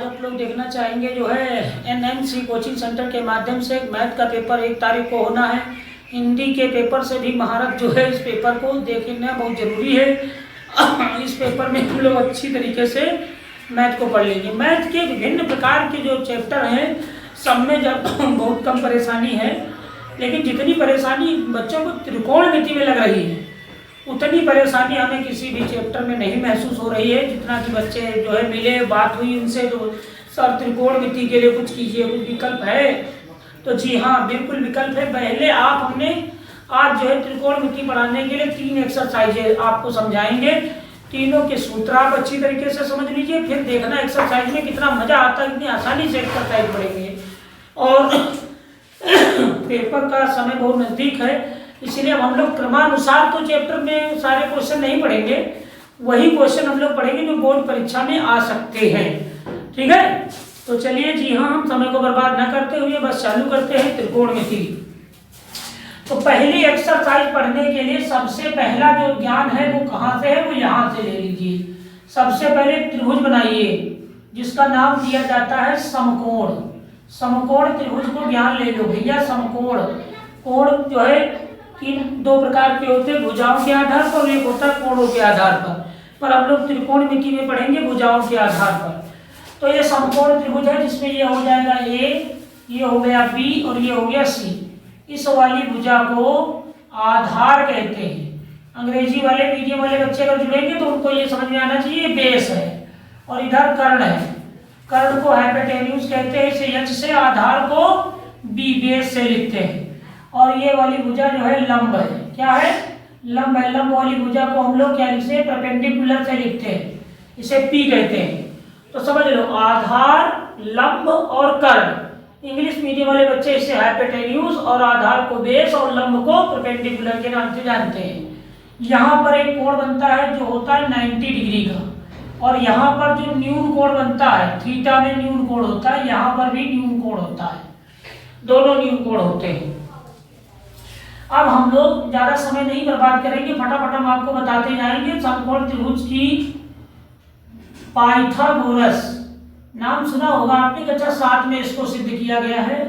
आज आप लोग देखना चाहेंगे जो है एनएमसी कोचिंग सेंटर के माध्यम से मैथ का पेपर 1 तारीख को होना है। हिंदी के पेपर से भी महारत जो है इस पेपर को देखना बहुत ज़रूरी है। इस पेपर में हम लोग अच्छी तरीके से मैथ को पढ़ लेंगे। मैथ के विभिन्न प्रकार के जो चैप्टर हैं सब में जब बहुत कम परेशानी है, लेकिन जितनी परेशानी बच्चों को त्रिकोणमिति में लग रही है उतनी परेशानी हमें किसी भी चैप्टर में नहीं महसूस हो रही है। जितना कि बच्चे जो है मिले, बात हुई उनसे, तो सर त्रिकोणमिति के लिए कुछ कीजिए, कुछ विकल्प है? तो जी हाँ, बिल्कुल विकल्प है। पहले हमने आज जो है त्रिकोणमिति पढ़ाने के लिए 3 एक्सरसाइज आपको समझाएंगे। तीनों के सूत्र आप अच्छी तरीके से समझ लीजिए, फिर देखना एक्सरसाइज में कितना मजा आता है, कितनी आसानी से एक्सरसाइज पढ़ेंगे। और पेपर का समय बहुत नज़दीक है, इसलिए अब हम लोग क्रमानुसार तो चैप्टर में सारे क्वेश्चन नहीं पढ़ेंगे, वही क्वेश्चन हम लोग पढ़ेंगे जो बोर्ड परीक्षा में आ सकते हैं। ठीक है, तो चलिए जी हाँ, हम समय को बर्बाद न करते हुए बस चालू करते हैं त्रिकोणमिति। तो पहली एक्सरसाइज पढ़ने के लिए सबसे पहला जो ज्ञान है वो कहाँ से है, वो यहाँ से ले लीजिए। सबसे पहले त्रिभुज बनाइए जिसका नाम दिया जाता है समकोण। समकोण त्रिभुज को ज्ञान ले लो भैया। समकोण कोण जो है दो प्रकार के होते हैं, भुजाओं के आधार पर, एक होता है कोणों के आधार पर हम लोग त्रिकोणमिति में पढ़ेंगे भुजाओं के आधार पर। तो ये समकोण त्रिभुज है जिसमें ये हो जाएगा ए, ये हो गया बी और ये हो गया सी। इस वाली भुजा को आधार कहते हैं। अंग्रेजी वाले मीडियम वाले बच्चे अगर जुड़ेंगे तो उनको ये समझ में आना चाहिए बेस है, और इधर कर्ण है। कर्ण को हाइपोटेन्यूज कहते हैं। इसे एच से, आधार को बी बेस से लिखते हैं। और ये वाली भुजा जो है लंब है। क्या है? लंब है। लंब वाली भुजा को हम लोग क्या लिखते हैं? परपेंडिकुलर से लिखते हैं, इसे पी कहते हैं। तो समझ लो, आधार, लंब और कर्ण। इंग्लिश मीडियम वाले बच्चे इसे हाइपोटेन्यूज और आधार को बेस और लंब को परपेंडिकुलर के नाम से जानते हैं। यहाँ पर एक कोण बनता है जो होता है 90 डिग्री का, और यहाँ पर जो न्यून कोण बनता है, थीटा में न्यून कोण होता है, यहाँ पर भी न्यून कोण होता है, दोनों न्यून कोण होते हैं। अब हम लोग ज्यादा समय नहीं बर्बाद करेंगे, फटाफट हम आपको बताते जाएंगे। समकोण त्रिभुज की पाइथागोरस नाम सुना होगा आपने, कक्षा 7 में इसको सिद्ध किया गया है।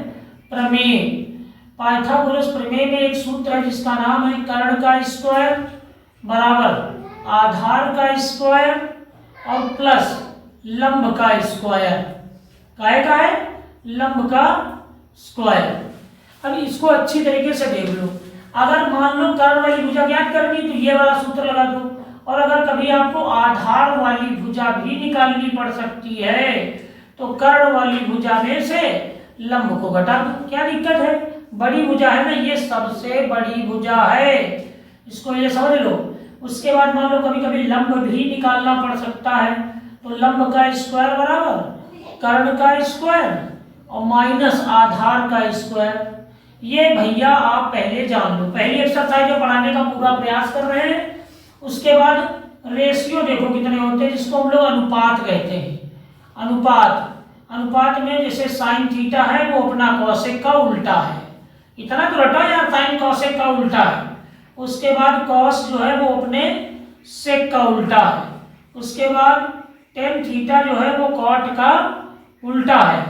प्रमेय, पाइथागोरस प्रमेय में एक सूत्र है जिसका नाम है कर्ण का स्क्वायर बराबर आधार का स्क्वायर और प्लस लंब का स्क्वायर। काय का है? लंब का स्क्वायर। अब इसको अच्छी तरीके से देख लो। अगर मान लो कर्ण वाली भुजा ज्ञात करनी तो ये वाला सूत्र लगा दो, और अगर कभी आपको आधार वाली भुजा भी निकालनी पड़ सकती है तो कर्ण वाली भुजा में से लंब को घटा दो। क्या दिक्कत है? बड़ी भुजा है ना, ये सबसे बड़ी भुजा है, इसको ये समझ लो। उसके बाद मान लो कभी कभी लंब भी निकालना पड़ सकता है, तो लंब का स्क्वायर बराबर कर्ण का स्क्वायर और माइनस आधार का स्क्वायर। ये भैया आप पहले जान लो। पहली एक्सरसाइज जो पढ़ाने का पूरा प्रयास कर रहे हैं, उसके बाद रेशियो देखो कितने होते हैं, जिसको हम लोग अनुपात कहते हैं। अनुपात में जैसे साइन थीटा है वो अपना कॉसेक का उल्टा है। इतना तो रटा यार, साइन कॉसेक का उल्टा है। उसके बाद कॉस जो है वो अपने सेक का उल्टा है। उसके बाद टेन थीटा जो है वो कॉट का उल्टा है,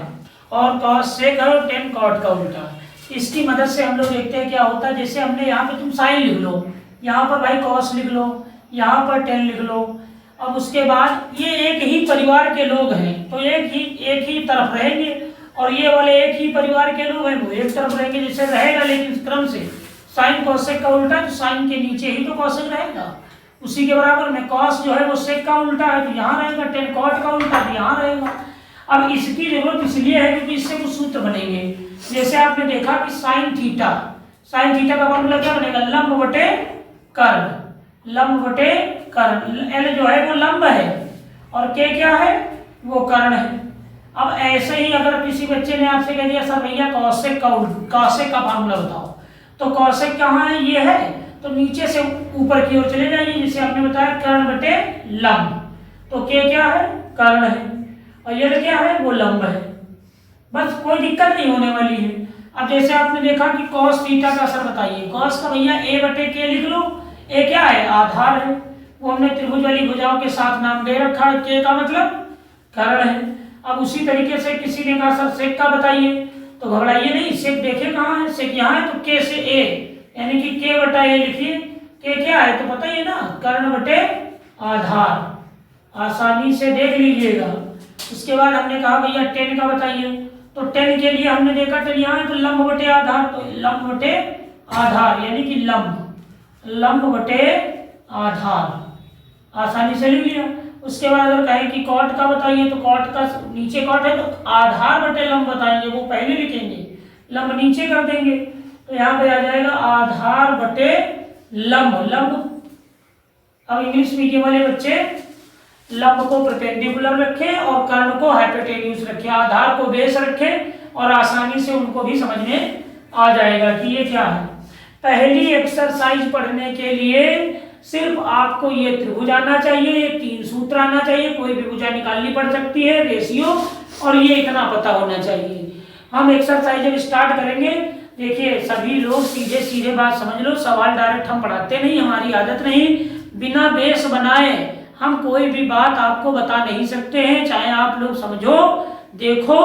और कॉस सेक है और टेन कॉट का उल्टा है। इसकी मदद से हम लोग देखते हैं क्या होता है। जैसे हमने यहाँ पे तुम साइन लिख लो, यहाँ पर भाई कॉस लिख लो, यहाँ पर टेन लिख लो। अब उसके बाद ये एक ही परिवार के लोग हैं तो एक ही तरफ रहेंगे, और ये वाले एक ही परिवार के लोग हैं वो एक तरफ रहेंगे, जैसे रहेगा। लेकिन इस क्रम से साइन कॉसेक का उल्टा, तो साइन के नीचे ही तो कॉसेक रहेगा। उसी के बराबर में कॉस जो है वो सेक का उल्टा है तो यहाँ रहेगा, टेन कॉट का उल्टा तो यहाँ रहेगा। अब इसकी जरूरत इसलिए है क्योंकि इससे कुछ सूत्र बनेंगे। जैसे आपने देखा कि साइन थीटा का फॉर्मूला क्या बनेगा? लंब बटे कर्ण। लंब बटे कर्ण। एल जो है वो लंब है और के क्या है? वो कर्ण है। अब ऐसे ही अगर किसी बच्चे ने आपसे कह दिया सर भैया कॉसेक का फॉर्मूला बताओ, तो कॉसेक कहाँ है? ये है, तो नीचे से ऊपर की ओर चले जाइए। जैसे आपने बताया कर्ण बटे लंब, तो के क्या है? कर्ण है, और ये क्या है? वो लंब है। बस कोई दिक्कत नहीं होने वाली है। अब जैसे आपने देखा कि कॉस थीटा का असर बताइए, कॉस का भैया ए बटे के लिख लो। ए क्या है? आधार है, वो हमने त्रिभुज वाली भुजाओं के साथ नाम दे रखा है। के का मतलब कर्ण है। अब उसी तरीके से किसी ने कहा सर सेक का बताइए, तो घबराइए नहीं, सेक देखे कहाँ है, सेक यहाँ है, तो के से ए यानी कि के बटा ए लिखिए। के क्या है तो बताइए ना, कर्ण बटे आधार, आसानी से देख लीजिएगा। उसके बाद हमने कहा भैया टेन का बताइए, तो टेन के लिए हमने देखा टेन यहाँ है तो लंब बटे आधार, तो लंब बटे आधार यानी कि लंब बटे आधार, आसानी से लिख लिया। उसके बाद अगर कहें कि कॉट का बताइए, तो कॉट का नीचे कॉट है तो आधार बटे लंब बताएंगे, वो पहले लिखेंगे, लंब नीचे कर देंगे, तो यहाँ पे आ जाएगा आधार बटे लंब। अब इंग्लिश मीडियम वाले बच्चे लंब को परपेंडिकुलर रखें और कर्ण को हाइपोटेन्यूज रखें, आधार को बेस रखें और आसानी से उनको भी समझ में आ जाएगा कि ये क्या है। पहली एक्सरसाइज पढ़ने के लिए सिर्फ आपको ये त्रिभुज आना चाहिए, ये 3 सूत्र आना चाहिए, कोई भी भुजा निकालनी पड़ सकती है, रेशियो, और ये इतना पता होना चाहिए। हम एक्सरसाइज जब स्टार्ट करेंगे, देखिए सभी लोग सीधे सीधे बात समझ लो, सवाल डायरेक्ट हम पढ़ाते नहीं, हमारी आदत नहीं, बिना बेस बनाए हम कोई भी बात आपको बता नहीं सकते हैं, चाहे आप लोग समझो, देखो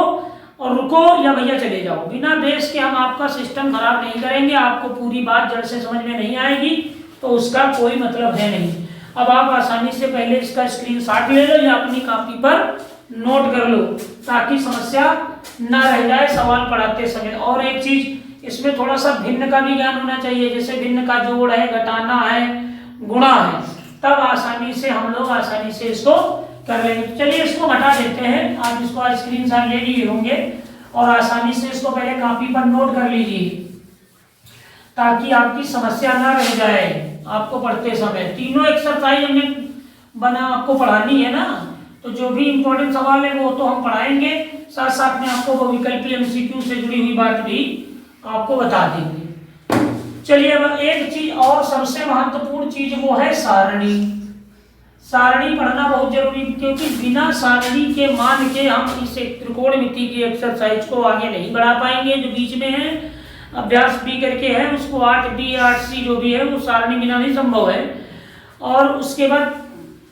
और रुको या भैया चले जाओ, बिना बेस के हम आपका सिस्टम खराब नहीं करेंगे। आपको पूरी बात जड़ से समझ में नहीं आएगी तो उसका कोई मतलब है नहीं। अब आप आसानी से पहले इसका स्क्रीनशॉट ले लो या अपनी कॉपी पर नोट कर लो, ताकि समस्या ना रह जाए सवाल पढ़ाते समय। और एक चीज, इसमें थोड़ा सा भिन्न का भी ज्ञान होना चाहिए, जैसे भिन्न का जोड़ है, घटाना है, गुणा है, तब आसानी से हम लोग आसानी से इसको कर लेंगे। चलिए इसको घटा देते हैं, आप इसको स्क्रीनशॉट ले लिए होंगे और आसानी से इसको पहले कॉपी पर नोट कर लीजिए, ताकि आपकी समस्या ना रह जाए आपको पढ़ते समय। तीनों एक्सरसाइज हमने बना आपको पढ़ानी है ना, तो जो भी इंपॉर्टेंट सवाल है वो तो हम पढ़ाएंगे, साथ साथ में आपको वो विकल्पीय एमसीक्यू से जुड़ी हुई बात भी आपको बता देंगे। चलिए अब एक चीज और सबसे महत्वपूर्ण चीज वो है सारणी। सारणी पढ़ना बहुत जरूरी, क्योंकि बिना सारणी के मान के हम इस त्रिकोणमिति की एक्सरसाइज को आगे नहीं बढ़ा पाएंगे। जो बीच में है अभ्यास बी करके है, उसको 8B 8C जो भी है वो सारणी बिना नहीं संभव है। और उसके बाद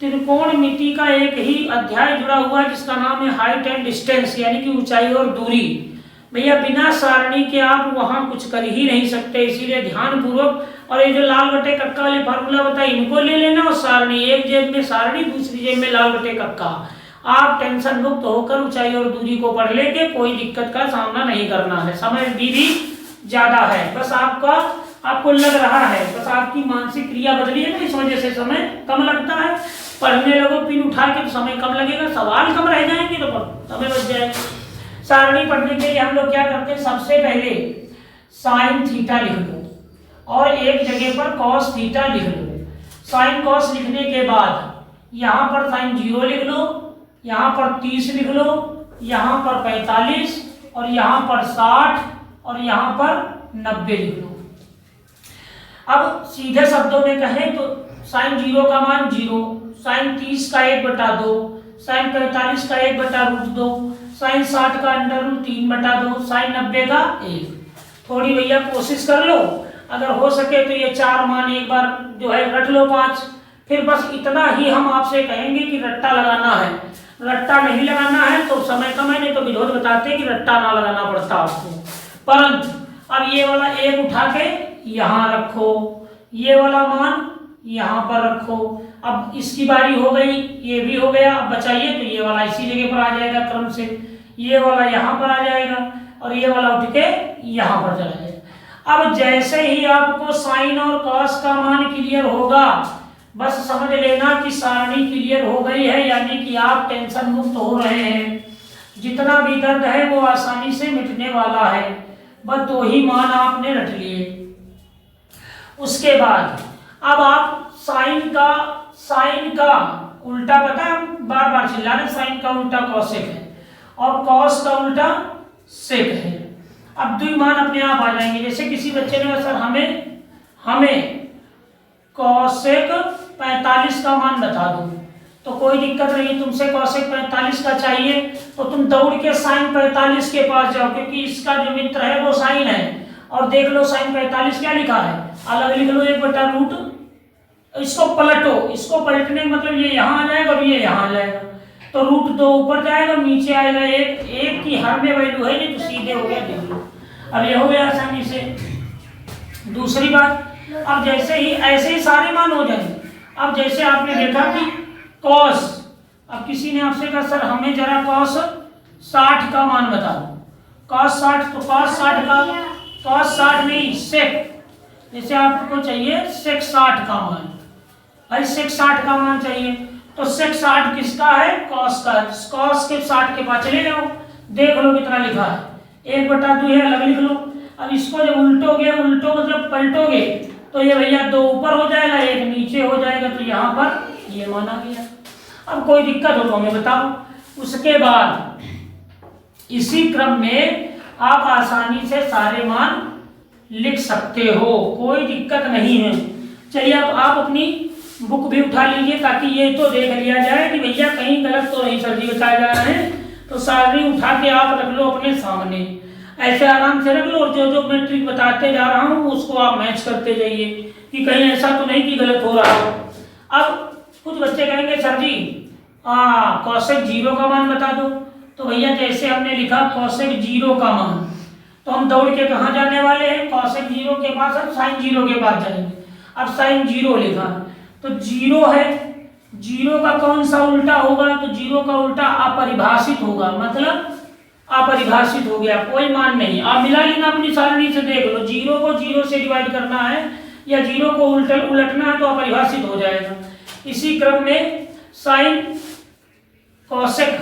त्रिकोणमिति का एक ही अध्याय जुड़ा हुआ है जिसका नाम है हाइट एंड डिस्टेंस, यानी कि ऊंचाई और दूरी। भैया बिना सारणी के आप वहां कुछ कर ही नहीं सकते, इसीलिए ध्यान पूर्वक, और ये जो लाल बटे कक्का वाले फार्मूला बताए इनको ले लेना, और सारणी एक जेब में सारणी, दूसरी जेब में लाल बटे कक्का। आप टेंशन मुक्त होकर ऊंचाई और दूरी को पढ़ लेंगे, कोई दिक्कत का सामना नहीं करना है। समय भी ज्यादा है, बस आपको लग रहा है, बस आपकी मानसिक क्रिया बदली है ना, इस वजह से समय कम लगता है। पढ़ने लगो पिन उठा के तो समय कम लगेगा, सवाल कम रह जाएंगे तो समय बच जाएगा। सारणी पढ़ने के लिए हम लोग क्या करते हैं, सबसे पहले साइन थीटा लिख लो और एक जगह पर कॉस थीटा लिख लो। साइन कॉस लिखने के बाद यहाँ पर साइन 0 लिख लो, यहाँ पर 30 लिख लो, यहाँ पर 45 और यहाँ पर 60 और यहाँ पर 90 लिख लो। अब सीधे शब्दों में कहें तो साइन 0 का मान 0, साइन 30 का 1/2, साइन 45 का 1/√2, साइन 60 का √3/2, साइन 90 का 1। थोड़ी भैया कोशिश कर लो, अगर हो सके तो ये 4 मान एक बार जो है रट लो 5। फिर बस इतना ही हम आपसे कहेंगे कि रट्टा लगाना है। रट्टा नहीं लगाना है तो समय कम है, नहीं तो विरोध बताते कि रट्टा ना लगाना पड़ता आपको। परंतु अब ये वाला 1 उठा के यहाँ रखो, ये वाला मान यहाँ पर रखो। अब इसकी बारी हो गई, ये भी हो गया, अब बचाइए तो ये वाला इसी जगह पर आ जाएगा क्रम से, ये वाला यहाँ पर आ जाएगा और ये वाला उठ के यहाँ पर चला जाएगा। अब जैसे ही आपको साइन और कॉस का मान क्लियर होगा, बस समझ लेना कि सारणी क्लियर हो गई है, यानी कि आप टेंशन मुक्त हो रहे हैं। जितना भी दर्द है वो आसानी से मिटने वाला है, बस 2 ही मान आपने रट लिए। उसके बाद अब आप साइन का उल्टा, पता है बार बार चिल्ला रहे, साइन का उल्टा कॉसेक है और कॉस का उल्टा सेक है। अब 2 मान अपने आप आ जाएंगे। जैसे किसी बच्चे ने सर हमें कॉसेक 45 का मान बता दो, तो कोई दिक्कत नहीं, तुमसे कॉसेक 45 का चाहिए तो तुम दौड़ के साइन 45 के पास जाओ, क्योंकि इसका जो मित्र है वो साइन है। और देख लो साइन 45 क्या लिखा है, अलग लिख लो 1/√। इसको पलटो, इसको पलटने का मतलब ये यहाँ आ जाएगा और ये यहाँ आ जाएगा। तो तो √2 ऊपर जाएगा, नीचे आएगा 1, 1 की हर में वैल्यू है नहीं तो सीधे हो गया 2। अब ये हो गया आसानी से। दूसरी बात, अब जैसे ही ऐसे ही सारे मान हो जाएंगे। अब जैसे आपने देखा कि कॉस, अब किसी ने आपसे कहा सर हमें जरा कॉस 60 का मान बताओ, कॉस 60, तो कॉस 60 का, कॉस 60 नहीं सेक, जैसे आपको चाहिए सेक 60 का मान, भाई सेक 60 का मान चाहिए, तो सेक 60 किसका है? कॉस का। कॉस के 60 के पास चले जाओ, देख लो कितना लिखा है, 1/2 है, अलग लिख लो। अब इसको जब उल्टोगे, उल्टो मतलब पलटोगे, तो ये भैया 2 ऊपर हो जाएगा, 1 नीचे हो जाएगा, तो यहाँ पर ये मान आ गया। अब कोई दिक्कत हो तो हमें बताओ। उसके बाद इसी क्रम में आप आसानी से सारे मान लिख सकते हो, कोई दिक्कत नहीं है। चलिए अब आप अपनी बुक भी उठा लीजिए ताकि ये तो देख लिया जाए कि भैया कहीं गलत तो नहीं सर जी बताया जा रहे हैं, तो सारी उठा के आप रख लो अपने सामने, ऐसे आराम से रख लो, और जो जो मैं ट्रिक बताते जा रहा हूँ उसको आप मैच करते जाइए कि कहीं ऐसा तो नहीं कि गलत हो रहा हो। अब कुछ बच्चे कहेंगे सर जी कॉसेक 0 का मान बता दो, तो भैया जैसे हमने लिखा कॉसेक 0 का मान, तो हम दौड़ के कहाँ जाने वाले हैं? कॉसेक 0 के पास, अब साइन 0 के पास जाएंगे। अब साइन 0 लिखा तो 0 है, 0 का कौन सा उल्टा होगा? तो 0 का उल्टा अपरिभाषित होगा, मतलब अपरिभाषित हो गया, कोई मान नहीं। आप मिला लेना अपनी सारणी से, देख लो 0 को 0 से डिवाइड करना है या 0 को उलटना है तो अपरिभाषित हो जाएगा। इसी क्रम में साइन कॉसेक,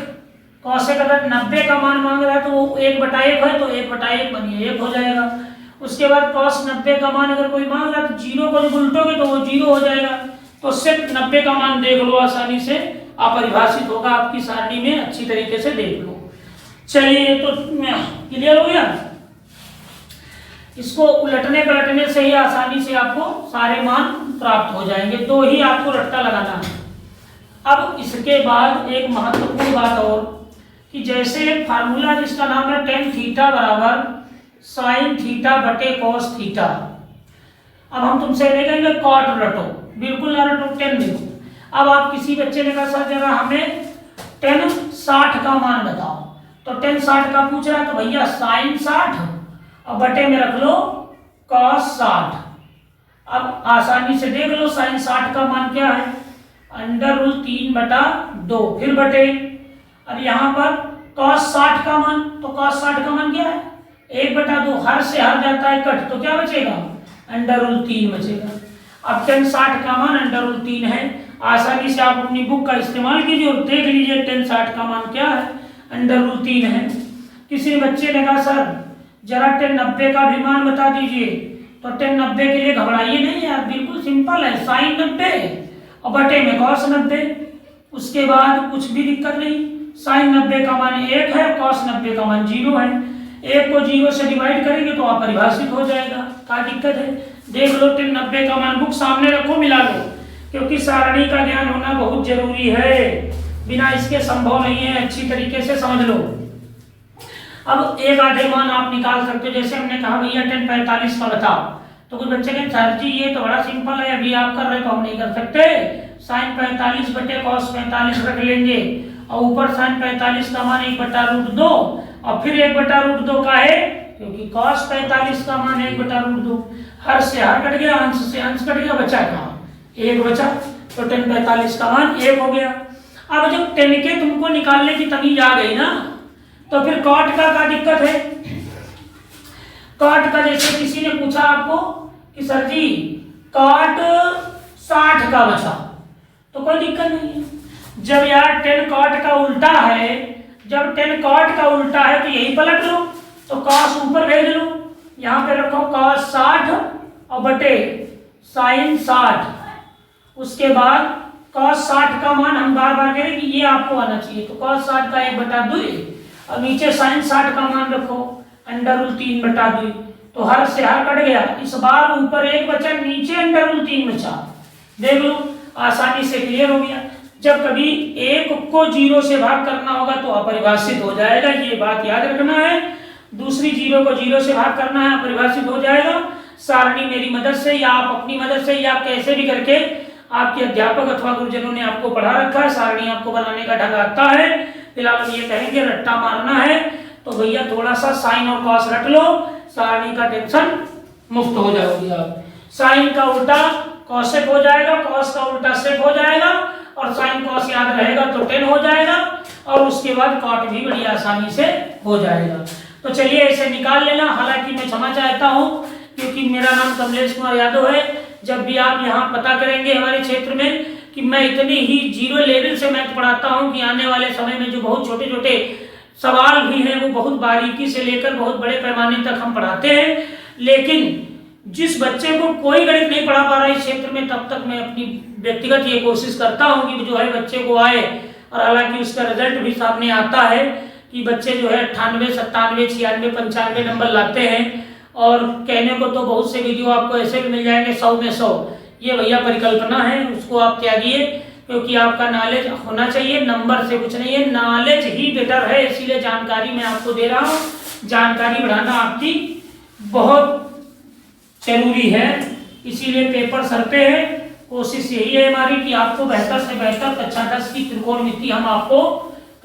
कॉसेक अगर 90 का मान मांग रहा है तो वो 1/1 है, तो 1/1 बनिए 1 हो जाएगा। उसके बाद कॉस 90 का मान अगर कोई मांग रहा है तो 0 को जब उल्टोगे तो वो 0 हो जाएगा। तो सेक 90 का मान देख लो, आसानी से अपरिभाषित होगा आपकी सारणी में, अच्छी तरीके से देख लो। चलिए तो क्लियर हो गया। इसको उलटने पलटने से ही आसानी से आपको सारे मान प्राप्त हो जाएंगे, 2 ही आपको रट्टा लगाना है। अब इसके बाद एक महत्वपूर्ण बात और, कि जैसे एक फार्मूला जिसका नाम है tan थीटा बराबर साइन थीटा बटे कॉस थीटा। अब हम तुमसे ले लेंगे कॉट रटो, बिल्कुल ना रटो, tan देखो। अब आप किसी बच्चे ने कहा सर जरा हमें tan 60 का मान बताओ, तो tan 60 का पूछ रहा है, तो भैया साइन 60 और बटे में रख लो कॉस 60। अब आसानी से देख लो साइन 60 का मान क्या है? √3/2, फिर बटे। अब यहाँ पर कॉस 60 का मान, तो कॉस 60 का मान क्या है? 1/2, हर से हर जाता है कट, तो क्या बचेगा? √3 बचेगा। अब tan 60 का मान √3 है, आसानी से आप अपनी बुक का इस्तेमाल कीजिए और देख लीजिए tan 60 का मान क्या है? √3 है। किसी बच्चे ने कहा सर जरा tan 90 का भी मान बता दीजिए, तो tan 90 के लिए घबराइए नहीं यार, बिल्कुल सिंपल है, साइन 90 और बटे में कॉस 90। उसके बाद कुछ भी दिक्कत नहीं, साइन 90 का मान 1 है, कॉस 90 का मान 0 है, 1 को 0 से डिवाइड करेंगे तो अपरिभाषित हो जाएगा, क्या दिक्कत है? देख लो tan 90 का मान, बुक सामने रखो, मिला लो, क्योंकि सारणी का ज्ञान होना बहुत जरूरी है, बिना इसके संभव नहीं है, अच्छी तरीके से समझ लो। अब एक आधे मान आप निकाल सकते हो, जैसे हमने कहा भैया tan 45 का बताओ, तो कुछ बच्चे कहें सर जी ये तो बड़ा सिंपल है, अभी आप कर रहे तो हम नहीं कर सकते, साइन 45 बटे कॉस 45 रख लेंगे, और ऊपर साइन 45 का मान 1/√2 और फिर 1/√2 का है, क्योंकि कॉस 45 का मान 1/√2, हर से हर कट गया, अंश से अंश कट गया, बचा कहाँ? 1 बचा, तो tan 45 का मान 1 हो गया। अब जब tan के तुमको निकालने की तमीज आ गई ना, तो फिर कॉट का क्या दिक्कत है? कॉट का जैसे किसी ने पूछा आपको कि सर जी कॉट 60 का बचा, तो कोई दिक्कत नहीं है। जब यार tan कॉट का उल्टा है, जब tan कॉट का उल्टा है तो यही पलट लो, तो कॉस ऊपर भेज लो, यहाँ पे रखो कॉस 60 और बटे साइन 60। उसके बाद कॉस 60 का मान हम बार बार कह रहे हैं कि ये आपको आना चाहिए, तो कॉस 60 का 1/2 और नीचे साइन 60 का मान रखो √3/2, तो हर से हर कट गया, इस बार ऊपर 1 बचा, नीचे √3 बचा, देख लो आसानी से क्लियर हो गया। जब कभी 1 को 0 से भाग करना होगा तो अपरिभाषित हो जाएगा, ये बात याद रखना है। दूसरी 0 को 0 से भाग करना है, अपरिभाषित हो जाएगा। सारणी मेरी मदद से या आप अपनी मदद से या कैसे भी करके आपके अध्यापक अथवा गुरुजनों ने आपको पढ़ा रखा है, सारणी आपको बनाने का ढंग आता है। फिलहाल हम ये कहेंगे रट्टा मारना है तो भैया थोड़ा सा साइन और कॉस रट लो, सारणी का टेंशन मुक्त हो जाओगे आप। साइन का उल्टा कॉसेक हो जाएगा, कॉस का उल्टा सेक हो जाएगा, और साइन कॉस याद रहेगा तो टेन हो जाएगा, और उसके बाद कॉट भी बड़ी आसानी से हो जाएगा। तो चलिए इसे निकाल लेना। हालांकि मैं क्षमा चाहता हूँ क्योंकि मेरा नाम कमलेश कुमार यादव है। जब भी आप यहाँ पता करेंगे हमारे क्षेत्र में कि मैं इतनी ही जीरो लेवल से मैथ पढ़ाता हूँ कि आने वाले समय में जो बहुत छोटे छोटे सवाल भी हैं वो बहुत बारीकी से लेकर बहुत बड़े पैमाने तक हम पढ़ाते हैं। लेकिन जिस बच्चे को कोई गणित नहीं पढ़ा पा रहा इस क्षेत्र में, तब तक मैं अपनी व्यक्तिगत ये कोशिश करता हूँ कि जो है बच्चे को आए, और हालांकि उसका रिजल्ट भी सामने आता है कि बच्चे जो है 98, 97, 96, 95 नंबर लाते हैं। और कहने को तो बहुत से वीडियो आपको ऐसे भी मिल जाएंगे 100 में 100। ये भैया परिकल्पना है, उसको आप त्यागिए, क्योंकि आपका नॉलेज होना चाहिए, नंबर से कुछ नहीं है, नॉलेज ही बेटर है। इसीलिए जानकारी मैं आपको दे रहा हूँ, जानकारी बढ़ाना आपकी बहुत जरूरी है। इसीलिए पेपर सर पे है, कोशिश यही है हमारी कि आपको बेहतर से बेहतर कक्षा 10 की त्रिकोणमिति हम आपको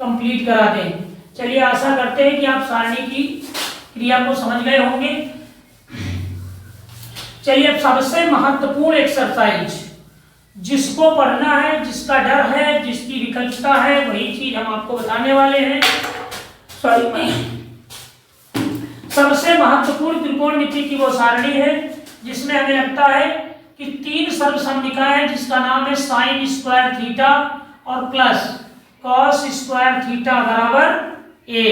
कंप्लीट करा दें। चलिए आशा करते हैं कि आप सारणी की क्रिया को समझ गए होंगे। चलिए अब सबसे महत्वपूर्ण एक्सरसाइज, जिसको पढ़ना है, जिसका डर है, जिसकी विकल्पता है, वही चीज हम आपको बताने वाले हैं। सबसे महत्वपूर्ण त्रिकोणमिति की वो सारणी है जिसमें हमें लगता है कि 3 सर्वसम्मिकाएं, जिसका नाम है साइन स्क्वायर थीटा और प्लस कॉस स्क्वायर थीटा बराबर ए।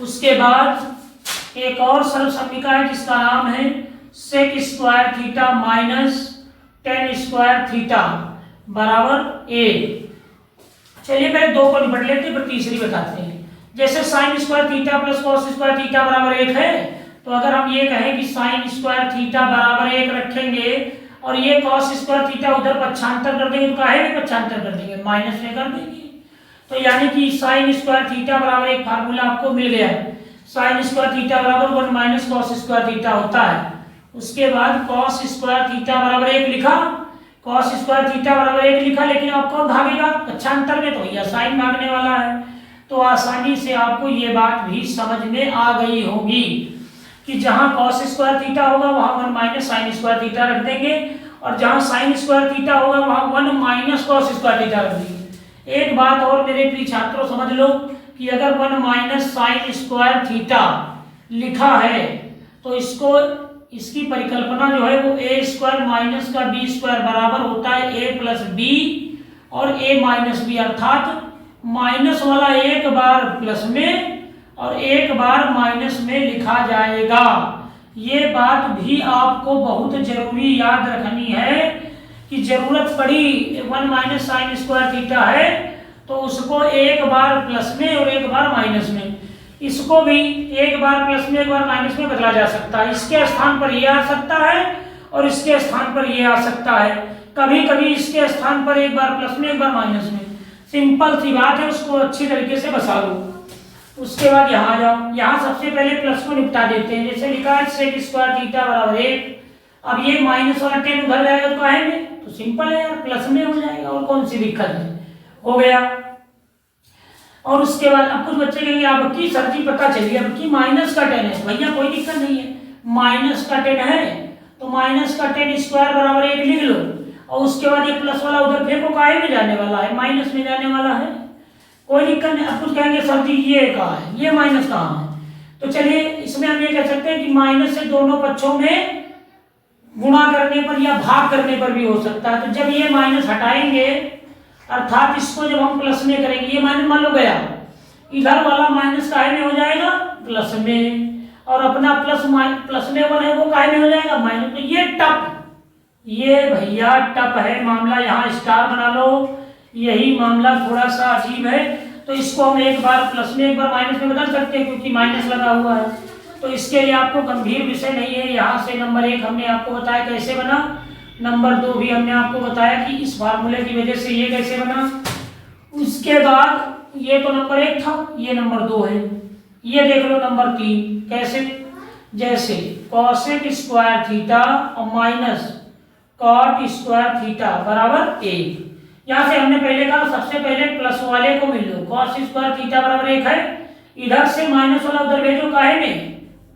उसके बाद एक और सर्वसम्मिका है जिसका नाम है sec square theta minus ten square theta बराबर ए। चलिए पहले 2 को निपट लेते हैं, फिर तीसरी बताते हैं। जैसे sine square theta plus cos square theta बराबर 1 है, तो अगर हम ये कहें कि साइन स्क्वायर थीटा बराबर 1 रखेंगे और ये कॉस स्क्वायर थीटा उधर पक्षांतर कर देंगे, तो काहे में पक्षांतर कर देंगे, माइनस में कर देंगे। तो यानी कि साइन स्क्वायर थीटा बराबर एक फार्मूला आपको मिल गया है, साइन स्क्वायर थीटा बराबर 1 माइनस कॉस स्क्वायर थीटा होता है। उसके बाद कॉस स्क्वायर थीटा बराबर 1 लिखा, कॉस स्क्वायर थीटा बराबर 1 लिखा, लेकिन अब कौन भागेगा पक्षांतर में, तो यह साइन भागने वाला है। तो आसानी से आपको ये बात भी समझ में आ गई होगी कि जहां कॉस स्क्वायर थीटा होगा वहां 1 माइनस साइन स्क्वायर थीटा रख देंगे, और जहां साइन स्क्वायर थीटा होगा वहां 1 माइनस कॉस स्क्वायर थीटा रख देंगे। एक बात और मेरे प्रिय छात्रों समझ लो कि अगर 1 माइनस साइन स्क्वायर थीटा लिखा है तो इसको, इसकी परिकल्पना जो है वो ए स्क्वायर माइनस का बी स्क्वायर बराबर होता है ए प्लस बी और ए माइनस बी, अर्थात माइनस वाला एक बार प्लस में और एक बार माइनस में लिखा जाएगा। ये बात भी आपको बहुत जरूरी याद रखनी है कि जरूरत पड़ी 1 माइनस साइन स्क्वायर थीटा है तो उसको एक बार प्लस में और एक बार माइनस में, इसको भी एक बार प्लस में एक बार माइनस में बदला जा सकता है। इसके स्थान पर ये आ सकता है और इसके स्थान पर ये आ सकता है, कभी कभी इसके स्थान पर एक बार प्लस में एक बार माइनस में। सिंपल सी बात है, उसको अच्छी तरीके से बसा लो। उसके बाद यहाँ आ जाओ, यहाँ सबसे पहले प्लस को निपटा देते हैं। जैसे लिखा है सेक स्क्वायर थीटा बराबर 1, अब ये माइनस वाला 10 उधर जाएगा तो काहे में, तो सिंपल है यार, प्लस में हो जाएगा, और कौन सी दिक्कत है, हो गया। और उसके बाद अब कुछ बच्चे कहेंगे अब की सर जी पता चली अब की माइनस का 10 है, भैया कोई दिक्कत नहीं है, माइनस का 10 है तो माइनस का 10 स्क्वायर बराबर 1 लिख लो, और उसके बाद ये प्लस वाला उधर फेंको, काहे में जाने वाला है, माइनस में जाने वाला है, कोई दिक्कत नहीं। अब कुछ कहेंगे सर जी ये कहाँ है, ये माइनस कहाँ है, तो चलिए इसमें हम ये कह सकते हैं कि माइनस से दोनों पक्षों में गुणा करने पर या भाग करने पर भी हो सकता है। तो जब ये माइनस हटाएंगे, अर्थात इसको जब हम प्लस में करेंगे, ये माइनस मान लो गया, इधर वाला माइनस काहे में हो जाएगा, प्लस में, और अपना प्लस में 1 है वो काहे में हो जाएगा, माइनस। तो ये टप, ये भैया टप है मामला, यहाँ स्टार बना लो, यही मामला थोड़ा सा अजीब है। तो इसको हम एक बार प्लस में एक बार माइनस में बदल सकते हैं क्योंकि माइनस लगा हुआ है, तो इसके लिए आपको गंभीर विषय नहीं है। यहाँ से नंबर 1 हमने आपको बताया कैसे बना, नंबर 2 भी हमने आपको बताया कि इस फार्मूले की वजह से ये कैसे बना। उसके बाद ये तो नंबर 1 था, ये नंबर 2 है, ये देख लो नंबर 3 कैसे, जैसे कॉसेक स्क्वायर थीटा और माइनस कॉट स्क्वायर थीटा बराबर 1। यहाँ से हमने पहले कहा सबसे पहले प्लस वाले को मिल लो, कॉस स्क्वायर थीटा बराबर 1 है। इधर से माइनस वाला उधर भेजो, काहे में?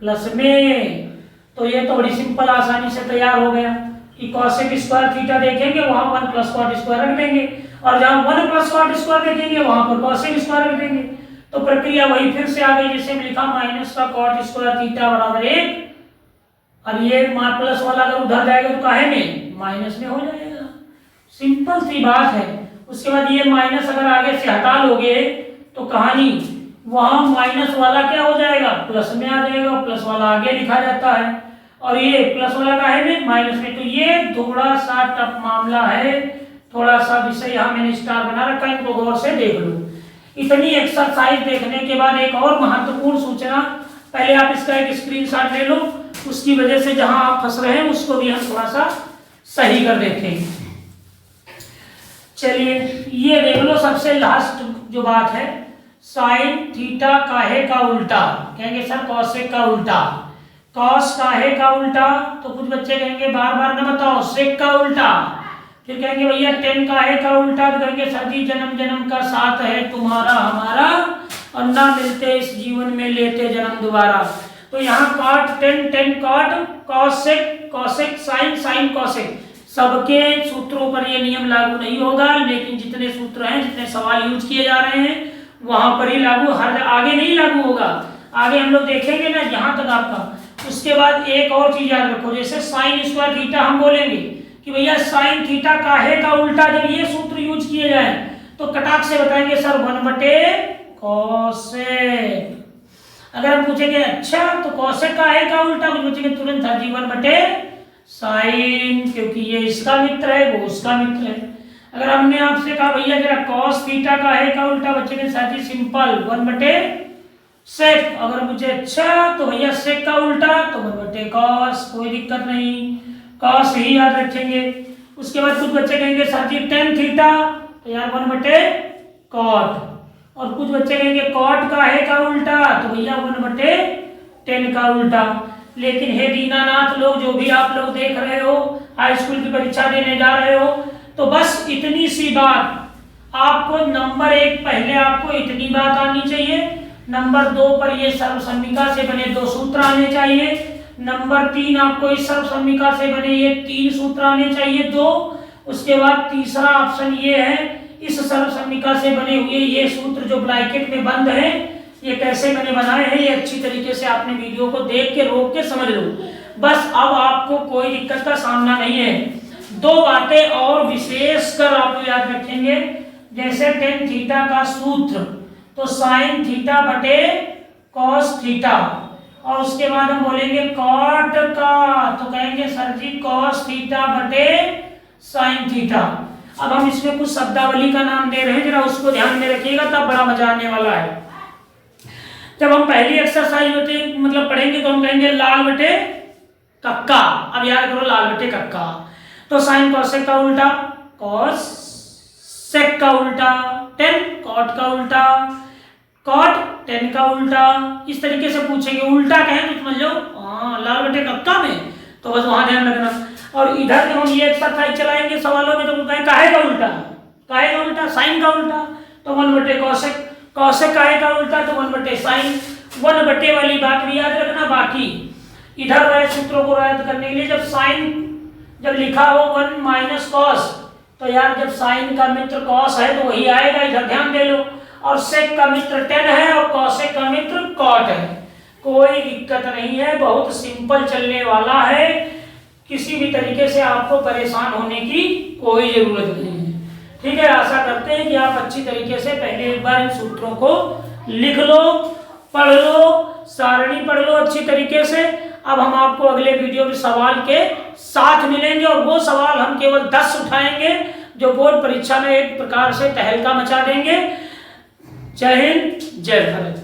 प्लस में। तो ये तो बड़ी सिंपल आसानी से तैयार हो गया कि कॉसेक स्क्वायर थीटा देखेंगे वहां 1 प्लस कॉट स्क्वायर रख देंगे, और जहां 1 प्लस कॉट स्क्वायर देखेंगे वहां पर कॉसेक स्क्वायर रख देंगे। तो प्रक्रिया वही फिर से आ गई, जैसे लिखा माइनस का कॉट स्क्वायर थीटा बराबर 1, और ये प्लस वाला अगर उधर जाएगा तो काहे में? माइनस में हो जाएगा। सिंपल सी बात है। उसके बाद ये माइनस अगर आगे से हटा लोगे तो कहानी वहां माइनस वाला क्या हो जाएगा? प्लस में आ जाएगा, प्लस वाला आगे लिखा जाता है, और ये प्लस वाला काहे में? माइनस में। तो ये थोड़ा सा टफ मामला है, थोड़ा सा विषय यहाँ मैंने स्टार बना रखा है, इनको गौर से देख लो। इतनी एक्सरसाइज देखने के बाद एक और महत्वपूर्ण सूचना, पहले आप इसका एक स्क्रीनशॉट ले लो, उसकी वजह से जहां आप फंस रहे हैं उसको भी हम थोड़ा सा सही कर देते हैं। चलिए ये देख लो, सबसे लास्ट जो बात है, साइन थीटा काहे का उल्टा? कहेंगे सर कॉसेक का उल्टा। कॉस काहे का उल्टा? तो कुछ बच्चे कहेंगे बार बार ना बताओ, सेक का उल्टा। फिर कहेंगे भैया टेन काहे का उल्टा? तो कहेंगे सर जी जन्म जन्म का साथ है तुम्हारा हमारा, और ना मिलते इस जीवन में लेते जन्म दोबारा। तो यहाँ cot tan, tan cot, cosec, cosec sine, sine cosec. सबके सूत्रों पर ये नियम लागू नहीं होगा, लेकिन जितने सूत्र हैं, जितने सवाल यूज किए जा रहे हैं वहां पर ही लागू, हर आगे नहीं लागू होगा। आगे हम लोग देखेंगे ना यहाँ तक आपका। उसके बाद एक और चीज याद रखो, जैसे साइन स्क्वायर थीटा हम बोलेंगे कि भैया साइन थीटा काहे का उल्टा, जब ये सूत्र यूज किए जाए तो कटाक से बताएंगे सर 1/कॉसेक। अगर हम पूछेंगे अच्छा तो कॉसेक काहे का उल्टा, कुछ पूछेंगे तुरंत सर जी 1/साइन, क्योंकि ये इसका मित्र है वो उसका मित्र है। अगर हमने आपसे कहा भैया जरा कॉस थीटा काहे का उल्टा, बच्चे ने सर जी सिंपल 1/सेक। अगर मुझे अच्छा तो भैया सेक का उल्टा तो 1/कॉस, कोई दिक्कत नहीं, कॉस ही याद रखेंगे। उसके बाद कुछ बच्चे कहेंगे सर जी टेन थीटा, तो यार 1/कॉट। और कुछ बच्चे कहेंगे कॉट काहे का उल्टा, तो भैया 1/10 का उल्टा। लेकिन हे दीनानाथ लोग, जो भी आप लोग देख रहे हो, हाई स्कूल की परीक्षा देने जा रहे हो, तो बस इतनी सी बात आपको, नंबर 1 पहले आपको इतनी बात आनी चाहिए, नंबर 2 पर ये सर्वसम्मिका से बने 2 सूत्र आने चाहिए, नंबर 3 आपको इस सर्वसम्मिका से बने ये 3 सूत्र आने चाहिए 2। उसके बाद तीसरा ऑप्शन ये है, इस सर्वसम्मिका से बने हुए ये सूत्र जो ब्रैकेट में बंद है, ये कैसे मैंने बनाए हैं, ये अच्छी तरीके से आपने वीडियो को देख के रोक के समझ लो। बस अब आपको कोई दिक्कत का सामना नहीं है। 2 बातें और विशेष कर आप याद रखेंगे, जैसे टेन थीटा का सूत्र तो साइन थीटा बटे कॉस थीटा, और उसके बाद हम बोलेंगे कॉट का, तो कहेंगे सर जी कॉस थीटा बटे साइन थीटा। अब हम इसमें कुछ शब्दावली का नाम दे रहे हैं, जरा उसको ध्यान में रखिएगा, तब बड़ा मजा आने वाला है। जब हम पहली एक्सरसाइज होते मतलब पढ़ेंगे तो हम कहेंगे लाल बटे कक्का। अब याद करो लाल बटे कक्का, तो साइन कॉसेक का उल्टा, कॉस सेक का उल्टा, टेन कॉट का उल्टा, कॉट टेन का उल्टा। इस तरीके से पूछेंगे, उल्टा कहें तो समझ लो लाल बटे कक्का में, तो बस वहां ध्यान रखना। और इधर जब हम ये एक्सरसाइज चलाएंगे सवालों में, तो कहें काहे का उल्टा, काहे का उल्टा, साइन का उल्टा, तो 1/कॉसेक, कॉसेक काहे का उल्टा तो 1/साइन। 1/, वाली बात भी याद रखना। बाकी इधर वाले सूत्रों को रद्द करने के लिए, जब साइन जब लिखा हो 1 - कॉस, तो यार जब साइन का मित्र कॉस है तो वही आएगा, इधर ध्यान दे लो। और सेक का मित्र टेन है और कॉसेक का मित्र कॉट है, कोई दिक्कत नहीं है, बहुत सिंपल चलने वाला है, किसी भी तरीके से आपको परेशान होने की कोई जरूरत नहीं है। ठीक है, आशा करते हैं कि आप अच्छी तरीके से पहले एक बार इन सूत्रों को लिख लो, पढ़ लो, सारणी पढ़ लो अच्छी तरीके से। अब हम आपको अगले वीडियो में सवाल के साथ मिलेंगे, और वो सवाल हम केवल 10 उठाएंगे जो बोर्ड परीक्षा में एक प्रकार से तहलका मचा देंगे। जय हिंद, जय भारत।